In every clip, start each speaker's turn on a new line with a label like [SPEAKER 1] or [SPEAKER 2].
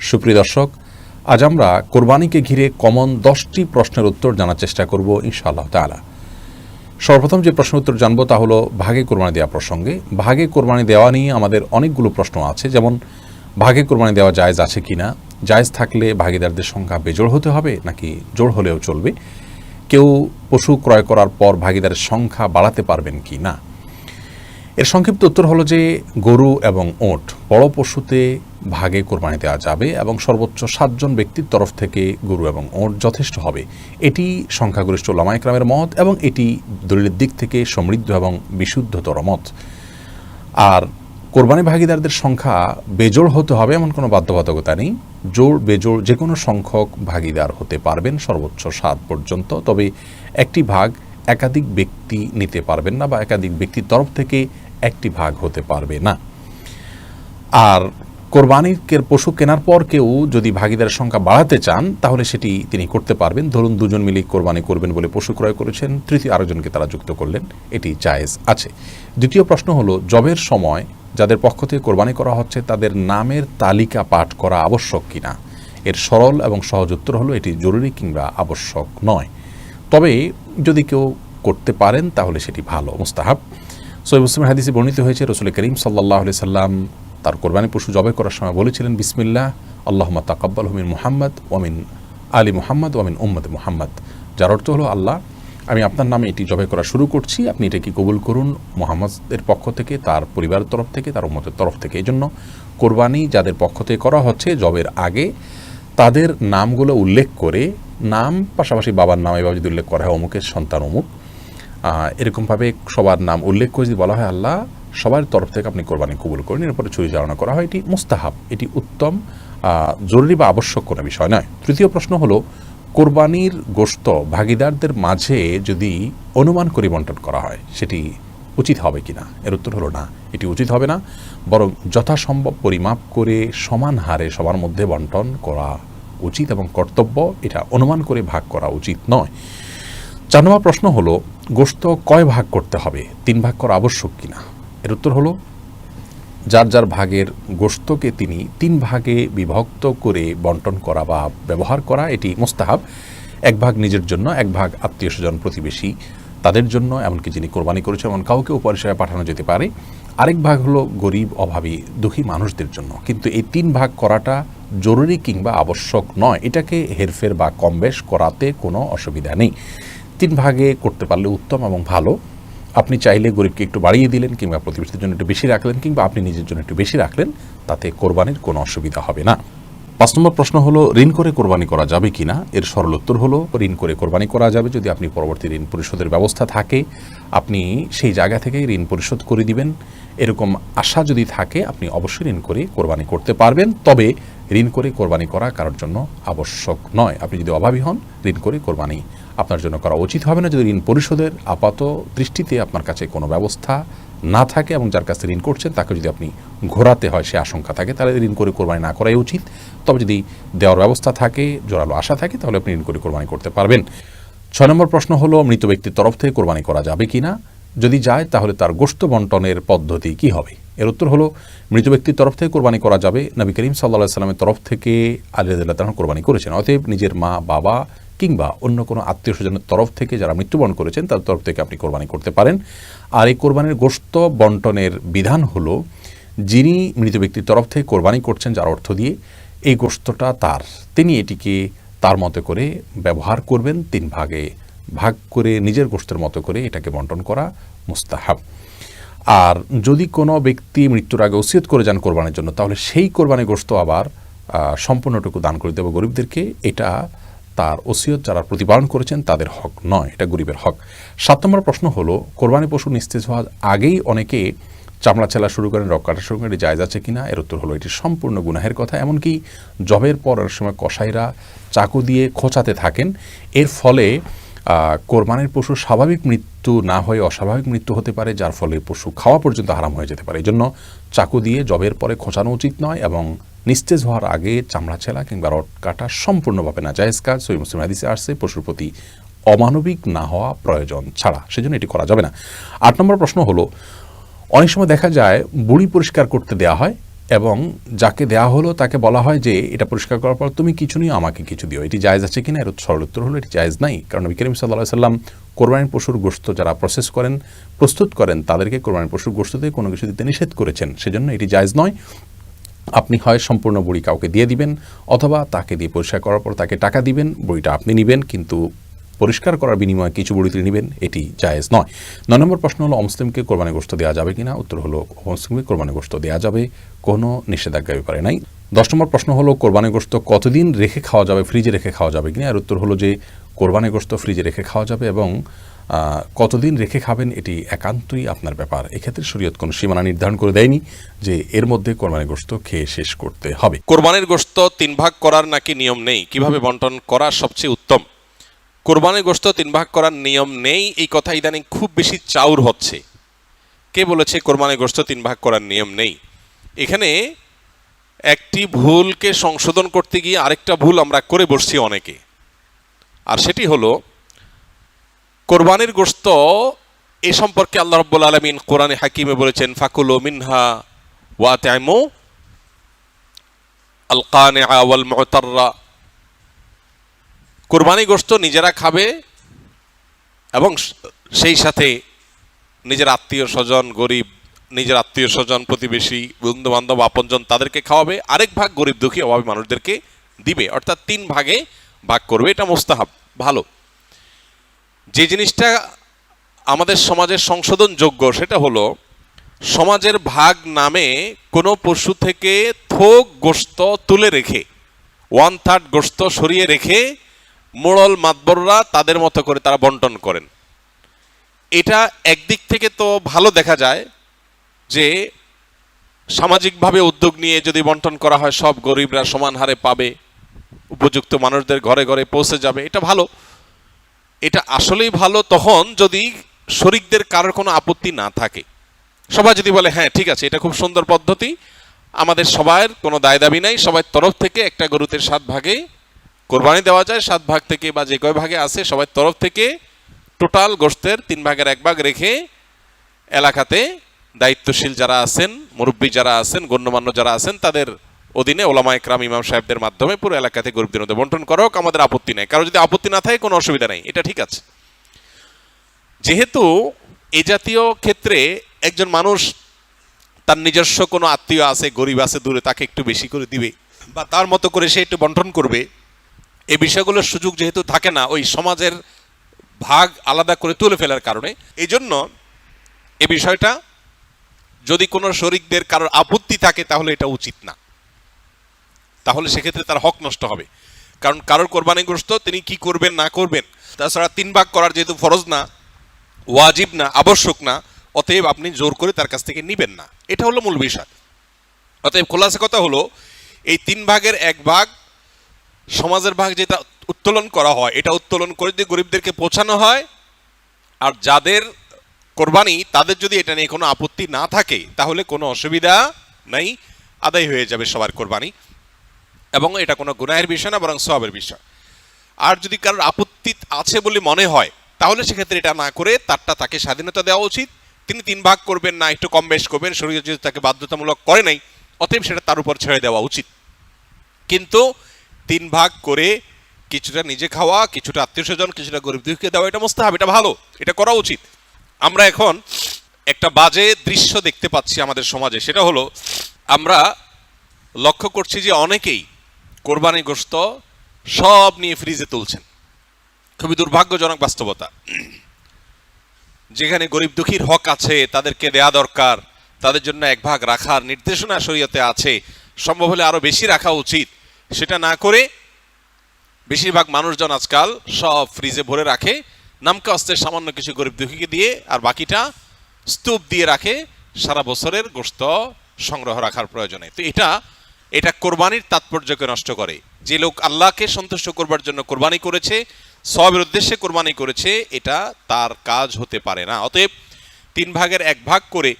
[SPEAKER 1] সুপ্রিয় দর্শক, আজ আমরা কোরবানিকে ঘিরে কমন 10টি প্রশ্নের উত্তর জানার চেষ্টা করব ইনশাআল্লাহ তাআলা। সর্বপ্রথম যে প্রশ্নের উত্তর জানবো তা হলো ভাগে কোরবানি দেওয়া প্রসঙ্গে। ভাগে কোরবানি দেওয়া নিয়ে আমাদের অনেকগুলো প্রশ্ন আছে, যেমন ভাগে কোরবানি দেওয়া জায়েজ আছে কিনা, জায়েজ থাকলে ভাগীদারদের সংখ্যা বেজোড় হতে হবে নাকি জোড় হলেও চলবে, কেউ পশু ক্রয় করার পর ভাগীদারের সংখ্যা বাড়াতে পারবেন কি না। এর সংক্ষিপ্ত উত্তর হলো যে গরু এবং ওট বড় পশুতে ভাগে কোরবানি দেওয়া যাবে এবং সর্বোচ্চ 7 জন ব্যক্তির তরফ থেকে গরু এবং ওট যথেষ্ট হবে। এটি সংখ্যাগরিষ্ঠ উলামা ইকরামের মত এবং এটি দলিলের দিক থেকে সমৃদ্ধ এবং বিশুদ্ধতর মত। আর কোরবানি ভাগীদারদের সংখ্যা বেজোড় হতে হবে এমন কোনো বাধ্যবাধকতা নেই। জোড় বেজোড় যে কোনো সংখ্যক ভাগীদার হতে পারবেন, সর্বোচ্চ 7 পর্যন্ত। তবে একটি ভাগ একাধিক ব্যক্তি নিতে পারবেন না বা একাধিক ব্যক্তির তরফ থেকে একটি ভাগ হতে পারবে না। আর কোরবানির পশু কেনার পর কেউ যদি ভাগীদারের সংখ্যা বাড়াতে চান তাহলে সেটি তিনি করতে পারবেন। ধরুন দুজন মিলে কোরবানি করবেন বলে পশু ক্রয় করেছেন, তৃতীয় আরেকজনকে তারা যুক্ত করলেন, এটি জায়েজ আছে। দ্বিতীয় প্রশ্ন হলো জবের সময় যাদের পক্ষ থেকে কোরবানি করা হচ্ছে তাদের নামের তালিকা পাঠ করা আবশ্যক কিনা। এর সরল এবং সহজ উত্তর হলো এটি জরুরি কিংবা আবশ্যক নয়। তবে যদি কেউ করতে পারেন তাহলে সেটি ভালো, মুস্তাহাব। সহিহ মুসলিমের হাদিসে বর্ণিত হয়েছে রাসূল করিম সাল্লাল্লাহু আলাইহি সাল্লাম তার কোরবানি পশু জবাই করার সময় বলেছিলেন, বিসমিল্লাহ আল্লাহুম্মা তাকাব্বালহু মিন মুহাম্মদ ওয়া মিন আলি মুহাম্মদ ওয়া মিন উম্মতি মুহাম্মদ, যার অর্থ হলো আল্লাহ আমি আপনার নামে এটি জবাই করা শুরু করছি, আপনি এটাকে কবুল করুন মুহাম্মদের পক্ষ থেকে, তার পরিবারের তরফ থেকে, তার উম্মতের তরফ থেকে। এই জন্য কোরবানি যাদের পক্ষ থেকে করা হচ্ছে জবের আগে তাদের নামগুলো উল্লেখ করে, নাম পাশাপাশি বাবার নাম এভাবে যদি উল্লেখ করা হয় অমুকের সন্তান অমুক, এরকমভাবে সবার নাম উল্লেখ করে যদি বলা হয় আল্লাহ সবার তরফ থেকে আপনি কোরবানি কবুল করেন, এরপরে ছুরি চালনা করা হয়, এটি মুস্তাহাব, এটি উত্তম, জরুরি বা আবশ্যক কোনো বিষয় নয়। তৃতীয় প্রশ্ন হলো কোরবানির গোশত ভাগীদারদের মাঝে যদি অনুমান করে বন্টন করা হয় সেটি উচিত হবে কিনা। এর উত্তর হলো না, এটি উচিত হবে না, বরং যথাসম্ভব পরিমাপ করে সমান হারে সবার মধ্যে বন্টন করা উচিত এবং কর্তব্য, এটা অনুমান করে ভাগ করা উচিত নয়। 4 নম্বর প্রশ্ন হলো গোশত কয় ভাগ করতে হবে, 3 ভাগ করা আবশ্যক কিনা। এর উত্তর হলো যার যার ভাগের গোশতকে তিনি 3 ভাগে বিভক্ত করে বন্টন করা বা ব্যবহার করা এটি মুস্তাহাব। 1 ভাগ নিজের জন্য, 1 ভাগ আত্মীয় স্বজন প্রতিবেশী তাদের জন্য, এমনকি যিনি কোরবানি করেছেন এমন কাউকে উপহার হিসেবে পাঠানো যেতে পারে। আরেক ভাগ হলো গরিব অভাবী দুঃখী মানুষদের জন্য। কিন্তু এই 3 ভাগ করাটা জরুরি কিংবা আবশ্যক নয়, এটাকে হেরফের বা কমবেশ করাতে কোনো অসুবিধা নেই। 3 ভাগে করতে পারলে উত্তম এবং ভালো। আপনি চাইলে গরিবকে একটু বাড়িয়ে দিলেন কিংবা প্রতিবেশীদের জন্য একটু বেশি রাখলেন কিংবা আপনি নিজের জন্য একটু বেশি রাখলেন, তাতে কোরবানির কোনো অসুবিধা হবে না। 5 নম্বর প্রশ্ন হলো ঋণ করে কোরবানি করা যাবে কিনা। এর সরল উত্তর হলো ঋণ করে কোরবানি করা যাবে যদি আপনি পরবর্তী ঋণ পরিশোধের ব্যবস্থা থাকে, আপনি সেই জায়গা থেকেই ঋণ পরিশোধ করে দিবেন, এরকম আশা যদি থাকে আপনি অবশ্যই ঋণ করে কোরবানি করতে পারবেন। তবে ঋণ করে কোরবানি করা কারোর জন্য আবশ্যক নয়। আপনি যদি অভাবী হন ঋণ করে কোরবানি আপনার জন্য করা উচিত হবে না যদি ঋণ পরিশোধের আপাত দৃষ্টিতে আপনার কাছে কোনো ব্যবস্থা না থাকে এবং যার কাছে ঋণ করছেন তাকে যদি আপনি ঘোরাতে হয় সে আশঙ্কা থাকে তাহলে ঋণ করে কোরবানি না করাই উচিত। তবে যদি দেওয়ার ব্যবস্থা থাকে, জোরালো আশা থাকে, তাহলে আপনি ঋণ করে কোরবানি করতে পারবেন। 6 নম্বর প্রশ্ন হলো মৃত ব্যক্তির তরফ থেকে কোরবানি করা যাবে কিনা। যদি যায় তাহলে তার গোশত বন্টনের পদ্ধতি কি হবে। এর উত্তর হলো মৃত ব্যক্তির তরফ থেকে কোরবানি করা যাবে। নবী করিম সাল্লাল্লাহু আলাইহি সাল্লামের তরফ থেকে আলী রাদিয়াল্লাহু তাআলা কোরবানি করেছেন, অতএব নিজের মা বাবা কিংবা অন্য কোনো আত্মীয় স্বজনের তরফ থেকে যারা মৃত্যুবরণ করেছেন তার তরফ থেকে আপনি কোরবানি করতে পারেন। আর এই কোরবানির গোশত বন্টনের বিধান হলো যিনি মৃত ব্যক্তির তরফ থেকে কোরবানি করছেন যার অর্থ দিয়ে এই গোশতটা তার, তিনি এটিকে তার মতো করে ব্যবহার করবেন, 3 ভাগে ভাগ করে নিজের গোশতের মতো করে এটাকে বন্টন করা মুস্তাহাব। আর যদি কোনো ব্যক্তি মৃত্যুর আগে ওসিয়ত করে যান কোরবানির জন্য তাহলে সেই কোরবানি গোশত আবার সম্পূর্ণটুকু দান করে দেবে গরিবদেরকে। এটা তার ওসিয়ত যারা প্রতিপালন করেছেন তাদের হক নয়, এটা গরিবের হক। 7 নম্বর প্রশ্ন হলো কোরবানি পশু নিস্তেজ হওয়ার আগেই অনেকে চামড়া চেলা শুরু করেন, রক কাটা শুরু করেন, এটি জায়েজ আছে কিনা। এর উত্তর হলো এটি সম্পূর্ণ গুনাহের কথা। এমনকি জবের পর সময় কসাইরা চাকু দিয়ে খোঁচাতে থাকেন, এর ফলে কোরবানির পশু স্বাভাবিক মৃত্যু না হয়ে অস্বাভাবিক মৃত্যু হতে পারে, যার ফলে পশু খাওয়া পর্যন্ত হারাম হয়ে যেতে পারে। এই জন্য চাকু দিয়ে জবের পরে খোঁচানো উচিত নয় এবং নিস্তেজ হওয়ার আগে চামড়া ছেলা কিংবা রড কাটা সম্পূর্ণভাবে না জায়েজ কাজ। সহিহ মুসলিম হাদিসে আসছে পশুর প্রতি অমানবিক না হওয়া প্রয়োজন ছাড়া, সেজন্য এটি করা যাবে না। 8 নম্বর প্রশ্ন হলো অনেক সময় দেখা যায় বুড়ি পরিষ্কার করতে দেওয়া হয় এবং যাকে দেয়া হলো তাকে বলা হয় যে এটা পরিষ্কার করার পর তুমি কিছু নিয়ে আমাকে কিছু দিও, এটি জায়েজ আছে কিনা? এর সরল উত্তর হলো এটি জায়েজ নাই। কারণ নবী করিম সাল্লাল্লাহু আলাইহি সাল্লাম কোরবানির পশুর গোশত যারা প্রস্তুত করেন তাদেরকে কোরবানির পশুর গোশত দিয়ে কোনো কিছু দিতে নিষেধ করেছেন, সেজন্য এটি জায়েজ নয়। আপনি হয় সম্পূর্ণ বড়ি কাউকে দিয়ে দিবেন, অথবা তাকে দিয়ে পরিষ্কার করার পর তাকে টাকা দিবেন, বড়িটা আপনি নেবেন, কিন্তু পরিষ্কার করার বিনিময়ে কিছু বড়ি তুলে নেবেন, এটি জায়েজ নয়। 9 নম্বর প্রশ্ন হলো অমুসলিমকে কোরবানি গোশত দেওয়া যাবে কিনা? উত্তর হলো অমুসলিমকে কোরবানি গোশত দেওয়া যাবে, কোনো নিষেধাজ্ঞার ব্যাপারে নাই। 10 নম্বর প্রশ্ন হলো কোরবানি গোশত কতদিন রেখে খাওয়া যাবে, ফ্রিজে রেখে খাওয়া যাবে কিনা? এর উত্তর হলো যে কোরবানি গোশত ফ্রিজে রেখে খাওয়া যাবে, এবং কতদিন রেখে খাবেন এটি একান্তই আপনার ব্যাপার। এক্ষেত্রে শরীয়ত কোনো সীমানা নির্ধারণ করে দেয়নি যে এর মধ্যে কোরবানি গোশত খেয়ে শেষ করতে হবে।
[SPEAKER 2] কোরবানির গোশত 3 ভাগ করার নাকি নিয়ম নেই, কিভাবে বন্টন করা সবচেয়ে উত্তম? কোরবানির গোশত 3 ভাগ করার নিয়ম নেই, এই কথা ইদানিং খুব বেশি চাউর হচ্ছে। কে বলেছে কোরবানির গোশত 3 ভাগ করার নিয়ম নেই? এখানে একটি ভুলকে সংশোধন করতে গিয়ে আরেকটা ভুল আমরা করে বসছি অনেকে, আর সেটি হলো কোরবানির গোশত এ সম্পর্কে আল্লাহ রাব্বুল আলামিন কোরআনে হাকিমে বলেছেন ফাকুলু মিনহা ওয়া আত'ইমু আল কানিআ ওয়াল মু'তাররা। কোরবানি গোশত নিজেরা খাবে এবং সেই সাথে নিজের আত্মীয় স্বজন, গরিব, নিজের আত্মীয় স্বজন, প্রতিবেশী, বন্ধু বান্ধব, আপনজন তাদেরকে খাওয়াবে, আরেক ভাগ গরিব দুঃখী অভাবী মানুষদেরকে দিবে, অর্থাৎ 3 ভাগে ভাগ করবে। এটা মুস্তাহাব, ভালো। যে জিনিসটা আমাদের সমাজের সংশোধনযোগ্য সেটা হলো সমাজের ভাগ নামে কোনো পশু থেকে থোক গোশত তুলে রেখে 1/3 গোশত সরিয়ে রেখে মোড়ল মাতবররা তাদের মতো করে তারা বন্টন করেন। এটা একদিক থেকে তো ভালো দেখা যায় যে সামাজিকভাবে উদ্যোগ নিয়ে যদি বন্টন করা হয় সব গরিবরা সমান হারে পাবে, উপযুক্ত মানুষদের ঘরে ঘরে পৌঁছে যাবে, এটা ভালো। এটা আসলেই ভালো তখন যদি শরিকদের কারোর কোনো আপত্তি না থাকে। সবাই যদি বলে হ্যাঁ ঠিক আছে এটা খুব সুন্দর পদ্ধতি, আমাদের সবার কোনো দায় দাবি নাই, সবার তরফ থেকে একটা গরুতে 7 ভাগে কোরবানি দেওয়া যায়, 7 ভাগ থেকে বা যে কয় ভাগে আছে সবার তরফ থেকে টোটাল গোশতের 3 ভাগের 1 ভাগ রেখে এলাকাতে দায়িত্বশীল যারা আছেন, মুরব্বী যারা আছেন, গণ্যমান্য যারা আছেন তাদের অধীনে ওলামা একরাম, ইমাম সাহেবদের মাধ্যমে পুরো এলাকাতে গরিবদের মধ্যে বন্টন করা হোক, আমাদের আপত্তি নেই। কারো যদি আপত্তি না থাকে কোনো অসুবিধা নেই, এটা ঠিক আছে। যেহেতু এই জাতীয় ক্ষেত্রে একজন মানুষ তার নিজস্ব কোনো আত্মীয় আছে, গরিব আছে দূরে, তাকে একটু বেশি করে দিবে বা তার মতো করে সে একটু বন্টন করবে, এই বিষয়গুলোর সুযোগ যেহেতু থাকে না ওই সমাজের ভাগ আলাদা করে তুলে ফেলার কারণে, এই জন্য এই বিষয়টা যদি কোনো শরিকদের কারোর আপত্তি থাকে তাহলে এটা উচিত না, তাহলে সেক্ষেত্রে তার হক নষ্ট হবে। কারণ কারোর কোরবানিগ্রস্ত তিনি কি করবেন না করবেন, তাছাড়া 3 ভাগ করার যেহেতু ফরজ না, ওয়াজিব না, আবশ্যক না, অতএব আপনি জোর করে তার কাছ থেকে নিবেন না, এটা হলো মূল বিষয়। অতএব খোলাসা কথা হলো এই 3 ভাগের 1 ভাগ সমাজের ভাগ যেটা উত্তোলন করা হয়, এটা উত্তোলন করে যদি গরিবদেরকে পৌঁছানো হয়, আর যাদের কোরবানি তাদের যদি এটা নিয়ে কোনো আপত্তি না থাকে তাহলে কোনো অসুবিধা নাই, আদায় হয়ে যাবে সবার কোরবানি, এবং এটা কোনো গুনাহের বিষয় না বরং সওয়াবের বিষয়। আর যদি কারোর আপত্তি আছে বলে মনে হয় তাহলে সেক্ষেত্রে এটা না করে তারটা তাকে স্বাধীনতা দেওয়া উচিত। তিনি 3 ভাগ করবেন না, একটু কম বেশ করবেন, শরীয়ত যেহেতু তাকে বাধ্যতামূলক করে নাই, অতএব সেটা তার উপর ছেড়ে দেওয়া উচিত। কিন্তু 3 ভাগ করে কিছুটা নিজে খাওয়া, কিছুটা আত্মীয় স্বজন, কিছুটা গরিব দুঃখীকে দেওয়া, এটা মুস্তাহাব, এটা ভালো, এটা করা উচিত। আমরা এখন একটা বাজে দৃশ্য দেখতে পাচ্ছি আমাদের সমাজে, সেটা হলো আমরা লক্ষ্য করছি যে অনেকেই কোরবানি গোশত সব নিয়ে ফ্রিজে তুলছেন। খুবই দুর্ভাগ্যজনক বাস্তবতা। যেখানে গরিব দুঃখীর হক আছে, তাদেরকে দেয়া দরকার, তাদের জন্য 1 ভাগ রাখার নির্দেশনা শরীয়তে আছে, সম্ভব হলে আরো বেশি রাখা উচিত, সেটা না করে বেশিরভাগ মানুষজন আজকাল সব ফ্রিজে ভরে রাখে, নামকে অস্তে সামান্য কিছু গরিব দুঃখীকে দিয়ে আর বাকিটা স্তূপ দিয়ে রাখে সারা বছরের গোশত সংগ্রহ রাখার প্রয়োজনে। তো এটা কোরবানির তাৎপর্যকে নষ্ট করে। যে লোক আল্লাহকে সন্তুষ্ট করবার জন্য কোরবানি করেছে, সওয়াবের উদ্দেশ্যে কোরবানি করেছে, এটা তার কাজ হতে পারে না। অতএব 3 ভাগের 1 ভাগ করে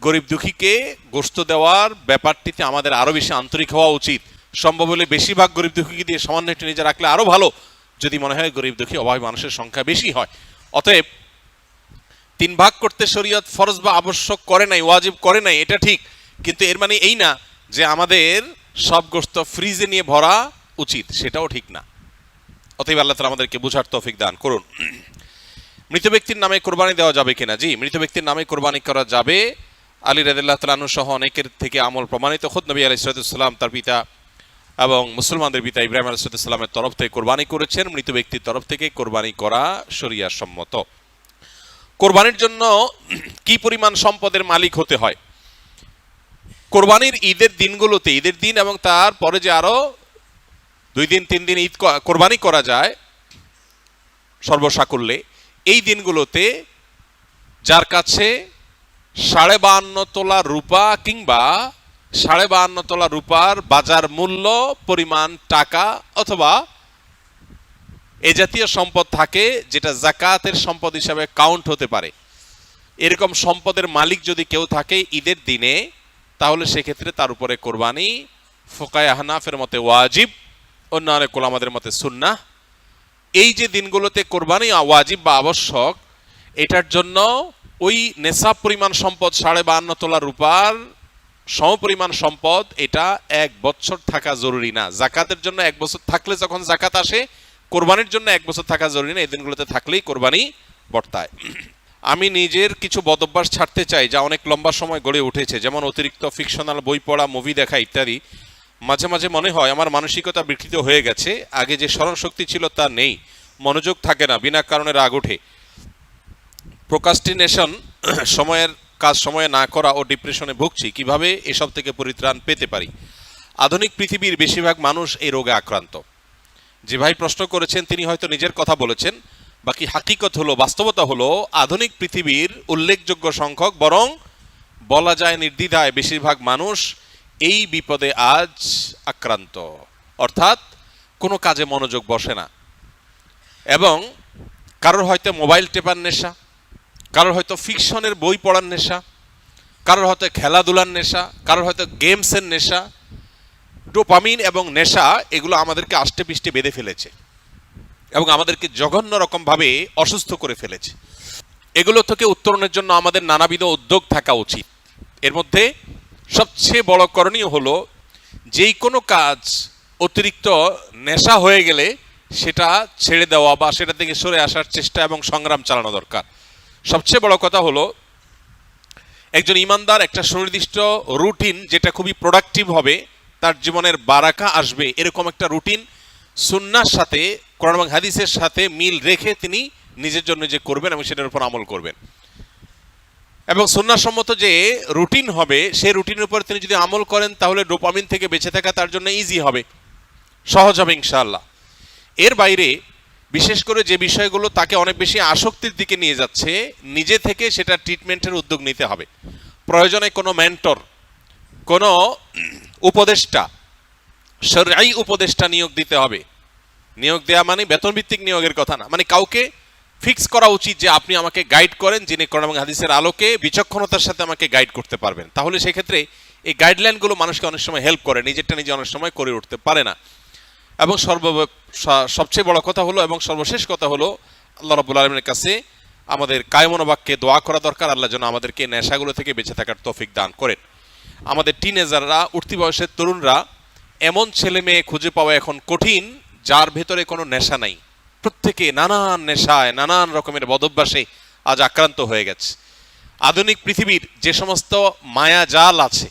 [SPEAKER 2] গরিব দুঃখীকে গোশত দেওয়ার ব্যাপারটিতে আমাদের আরো বেশি আন্তরিক হওয়া উচিত। সম্ভব হলে বেশিরভাগ গরিব দুঃখীকে দিয়ে সামান্য একটু নিজে রাখলে আরো ভালো, যদি মনে হয় গরিব দুঃখী অভাবী মানুষের সংখ্যা বেশি হয়। অতএব 3 ভাগ করতে শরীয়ত ফরজ বা আবশ্যক করে নাই, ওয়াজিব করে নাই, এটা ঠিক, কিন্তু এর মানে এই না যে আমাদের সব গোশত ফ্রিজে নিয়ে ভরা উচিত, সেটাও ঠিক না। অতএব আল্লাহ তাআলা আমাদেরকে বুঝার তৌফিক দান করুন। মৃত ব্যক্তির নামে কোরবানি দেওয়া যাবে কিনা? জি, মৃত ব্যক্তির নামে কোরবানি করা যাবে। আলী রাদিয়াল্লাহু তাআলা আনহু সহ অনেকের থেকে আমল প্রমাণিত। খুদ নবী আলাইহিস সালাম তার পিতা এবং মুসলমানদের পিতা ইব্রাহিম আলাইহিস সালামের তরফ থেকে কোরবানি করেছেন। মৃত ব্যক্তির তরফ থেকে কোরবানি করা শরিয়া সম্মত। কোরবানির জন্য কি পরিমাণ সম্পদের মালিক হতে হয়? কোরবানির ঈদের দিনগুলোতে, ঈদের দিন এবং তার পরে যে আরো 2 দিন 3 দিন ঈদ কোরবানি করা যায় সর্বসাকুল্যে, এই দিনগুলোতে যার কাছে 52.5 তোলা রূপা কিংবা 52.5 তোলা রূপার বাজার মূল্য পরিমাণ টাকা অথবা এ জাতীয় সম্পদ থাকে যেটা যাকাতের সম্পদ হিসাবে কাউন্ট হতে পারে, এরকম সম্পদের মালিক যদি কেউ থাকে ঈদের দিনে, তাহলে সেক্ষেত্রে তার উপরে কোরবানি ফুকায়ে হানাফের মতে ওয়াজিব, অন্য অনেক উলামাদের মতে সুন্নাহ। এই যে দিনগুলোতে কোরবানি ওয়াজিব বা আবশ্যক, এটার জন্য ওই নেশাব পরিমাণ সম্পদ 52.5 তোলা রূপার সমপরিমাণ সম্পদ, এটা 1 বছর থাকা জরুরি না। জাকাতের জন্য 1 বছর থাকলে যখন জাকাত আসে, কোরবানির জন্য 1 বছর থাকা জরুরি না। এই দিনগুলোতে থাকলেই কোরবানি বর্তায়। আমি নিজের কিছু বদভ্যাস ছাড়তে চাই যা অনেক লম্বা সময় গড়ে উঠেছে, যেমন অতিরিক্ত ফিকশনাল বই পড়া, মুভি দেখা ইত্যাদি। মাঝে মাঝে মনে হয় আমার মানসিকতা বিকৃত হয়ে গেছে, আগে যে স্মরণ শক্তি ছিল তা নেই, মনোযোগ থাকে না, বিনা কারণে রাগ ওঠে। প্রোক্রাস্টিনেশন, সময়ের কাজ সময়ে না করা ও ডিপ্রেশনে ভুগছি, কিভাবে এসব থেকে পরিত্রাণ পেতে পারি? আধুনিক পৃথিবীর বেশিরভাগ মানুষ এই রোগে আক্রান্ত। যে ভাই প্রশ্ন করেছেন তিনি হয়তো নিজের কথা বলেছেন, বাকি হাকিকত হলো, বাস্তবতা হলো, আধুনিক পৃথিবীর উল্লেখযোগ্য সংখ্যক, বরং বলা যায় নির্দ্বিধায় বেশিরভাগ মানুষ এই বিপদে আজ আক্রান্ত। অর্থাৎ কোনো কাজে মনোযোগ বসে না, এবং কারোর হয়তো মোবাইল টেপার নেশা, কারোর হয়তো ফিকশনের বই পড়ার নেশা, কারোর হয়তো খেলাধুলার নেশা, কারোর হয়তো গেমসের নেশা। ডোপামিন এবং নেশা এগুলো আমাদেরকে আষ্টে পিষ্টে বেঁধে ফেলেছে এবং আমাদেরকে জঘন্য রকমভাবে অসুস্থ করে ফেলেছে। এগুলো থেকে উত্তরণের জন্য আমাদের নানাবিধ উদ্যোগ থাকা উচিত। এর মধ্যে সবচেয়ে বড় করণীয় হলো, যেই কোনো কাজ অতিরিক্ত নেশা হয়ে গেলে সেটা ছেড়ে দেওয়া বা সেটা থেকে সরে আসার চেষ্টা এবং সংগ্রাম চালানো দরকার। সবচেয়ে বড় কথা হলো, একজন ইমানদার একটা সুনির্দিষ্ট রুটিন, যেটা খুবই প্রোডাক্টিভ হবে, তার জীবনের বারাকা আসবে, এরকম একটা রুটিন সুন্নাহর সাথে, কোরআন এবং হাদিসের সাথে মিল রেখে তিনি নিজের জন্য যে করবেন এবং সেটার উপর আমল করবেন। এবং সুন্নাহসম্মত যে রুটিন হবে, সেই রুটিনের উপর তিনি যদি আমল করেন, তাহলে ডোপামিন থেকে বেঁচে থাকা তার জন্য ইজি হবে, সহজ হবে ইনশাআল্লাহ। এর বাইরে বিশেষ করে যে বিষয়গুলো তাকে অনেক বেশি আসক্তির দিকে নিয়ে যাচ্ছে, নিজে থেকে সেটা ট্রিটমেন্টের উদ্যোগ নিতে হবে। প্রয়োজনে কোনো মেন্টর, কোনো উপদেষ্টা, শরঈ উপদেষ্টা নিয়োগ দিতে হবে। নিয়োগ দেওয়া মানে বেতনভিত্তিক নিয়োগের কথা না, মানে কাউকে ফিক্স করা উচিত যে আপনি আমাকে গাইড করেন, যিনি কোরআন এবং হাদিসের আলোকে বিচক্ষণতার সাথে আমাকে গাইড করতে পারবেন। তাহলে সেক্ষেত্রে এই গাইডলাইনগুলো মানুষকে অনেক সময় হেল্প করে, নিজেরটা নিজে অনেক সময় করে উঠতে পারে না। এবং সবচেয়ে বড় কথা হলো এবং সর্বশেষ কথা হলো, আল্লাহ রাব্বুল আলামিনের কাছে আমাদের কায়মন বাক্যে দোয়া করা দরকার, আল্লাহ যেন আমাদেরকে নেশাগুলো থেকে বেঁচে থাকার তৌফিক দান করেন। আমাদের টিনেজাররা, উঠতি বয়সের তরুণরা, এমন ছেলে মেয়ে খুঁজে পাওয়া এখন কঠিন যার ভেতরে কোনো নেশা নাই। প্রত্যেকে নানান নেশায়, নানান রকমের বদভ্যাসে আজ আক্রান্ত হয়ে গেছে। আধুনিক পৃথিবীর যে সমস্ত মায়া জাল আছে,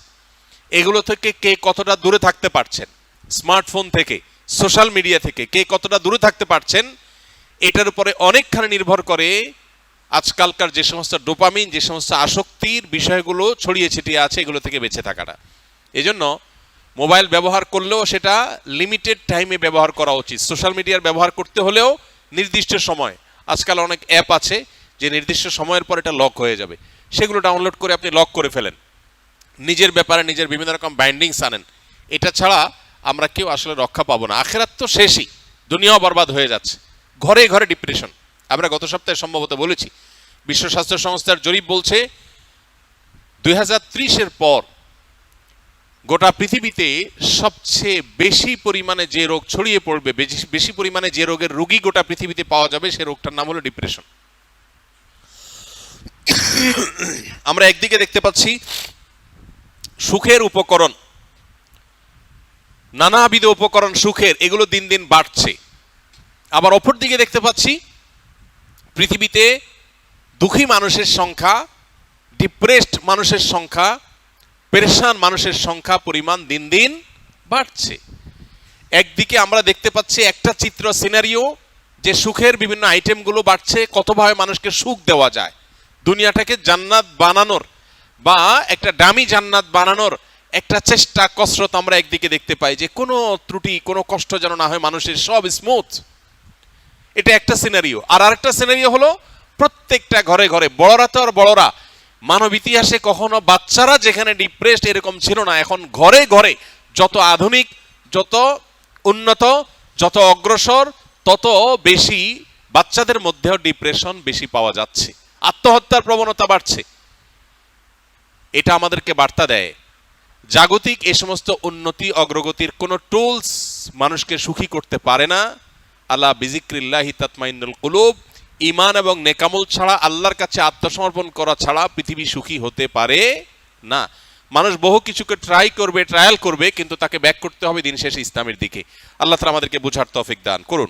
[SPEAKER 2] এগুলো থেকে কে কতটা দূরে থাকতে পারছেন, স্মার্টফোন থেকে, সোশ্যাল মিডিয়া থেকে কে কতটা দূরে থাকতে পারছেন, এটার উপরে অনেকখানি নির্ভর করে আজকালকার যে সমস্ত ডোপামিন, যে সমস্ত আসক্তির বিষয়গুলো ছড়িয়ে ছিটিয়ে আছে, এগুলো থেকে বেঁচে থাকাটা। এজন্য মোবাইল ব্যবহার করলেও সেটা লিমিটেড টাইমে ব্যবহার করা উচিত। সোশ্যাল মিডিয়ার ব্যবহার করতে হলেও নির্দিষ্ট সময়, আজকাল অনেক অ্যাপ আছে যে নির্দিষ্ট সময়ের পর এটা লক হয়ে যাবে, সেগুলো ডাউনলোড করে আপনি লক করে ফেলেন, নিজের ব্যাপারে নিজের বিভিন্ন রকম বাইন্ডিংস আনেন। এটা ছাড়া আমরা কেউ আসলে রক্ষা পাবো না। আখেরাত তো শেষই, দুনিয়াও বরবাদ হয়ে যাচ্ছে, ঘরে ঘরে ডিপ্রেশন। আমরা গত সপ্তাহে সম্ভবত বলেছি, বিশ্ব স্বাস্থ্য সংস্থার জরিপ বলছে 2030-এর পর গোটা পৃথিবীতে সবচেয়ে বেশি পরিমাণে যে রোগ ছড়িয়ে পড়বে, বেশি পরিমাণে যে রোগের রোগী গোটা পৃথিবীতে পাওয়া যাবে, সে রোগটার নাম হলো ডিপ্রেশন। আমরা একদিকে দেখতে পাচ্ছি সুখের উপকরণ, নানাবিধ উপকরণ সুখের, এগুলো দিন দিন বাড়ছে। আবার অপর দিকে দেখতে পাচ্ছি পৃথিবীতে দুঃখী মানুষের সংখ্যা, ডিপ্রেসড মানুষের সংখ্যা, পেরেশান মানুষের সংখ্যা পরিমাণ দিন দিন বাড়ছে। একদিকে আমরা দেখতে পাচ্ছি একটা চিত্র সিনারিও যে সুখের বিভিন্ন আইটেমগুলো বাড়ছে, কতভাবে মানুষকে সুখ দেওয়া যায়, দুনিয়াটাকে জান্নাত বানানোর বা একটা দামি জান্নাত বানানোর একটা চেষ্টা কসরত আমরা একদিকে দেখতে পাই, যে কোনো ত্রুটি কোনো কষ্ট যেন না হয়, মানুষের সব স্মুথ। এটা একটা সিনারিও। আর আরেকটা সিনারিও হলো প্রত্যেকটা ঘরে ঘরে, বড়রা তো আর বড়রা, মানব ইতিহাসে কখনো বাচ্চারা যেখানে ডিপ্রেসড এরকম ছিল না, এখন ঘরে ঘরে যত আধুনিক, যত উন্নত, যত অগ্রসর, তত বেশি বাচ্চাদের মধ্যেও ডিপ্রেশন বেশি পাওয়া যাচ্ছে, আত্মহত্যার প্রবণতা বাড়ছে। এটা আমাদেরকে বার্তা দেয় জাগতিক এই সমস্ত উন্নতি অগ্রগতির কোনো টুলস মানুষকে সুখী করতে পারে না। আল্লাহ বিজিক্রিল্লাহি তাতমাইন্নুল কুলুব, ঈমান এবং নেকামল ছাড়া, আল্লাহর কাছে আত্মসমর্পণ করা ছাড়া পৃথিবী সুখী হতে পারে না। মানুষ বহু কিছুকে ট্রায়াল করবে, কিন্তু তাকে ব্যাক করতে হবে দিন শেষে ইসলামের দিকে। আল্লাহ তাআলা আমাদেরকে বুঝার তৌফিক দান করুন।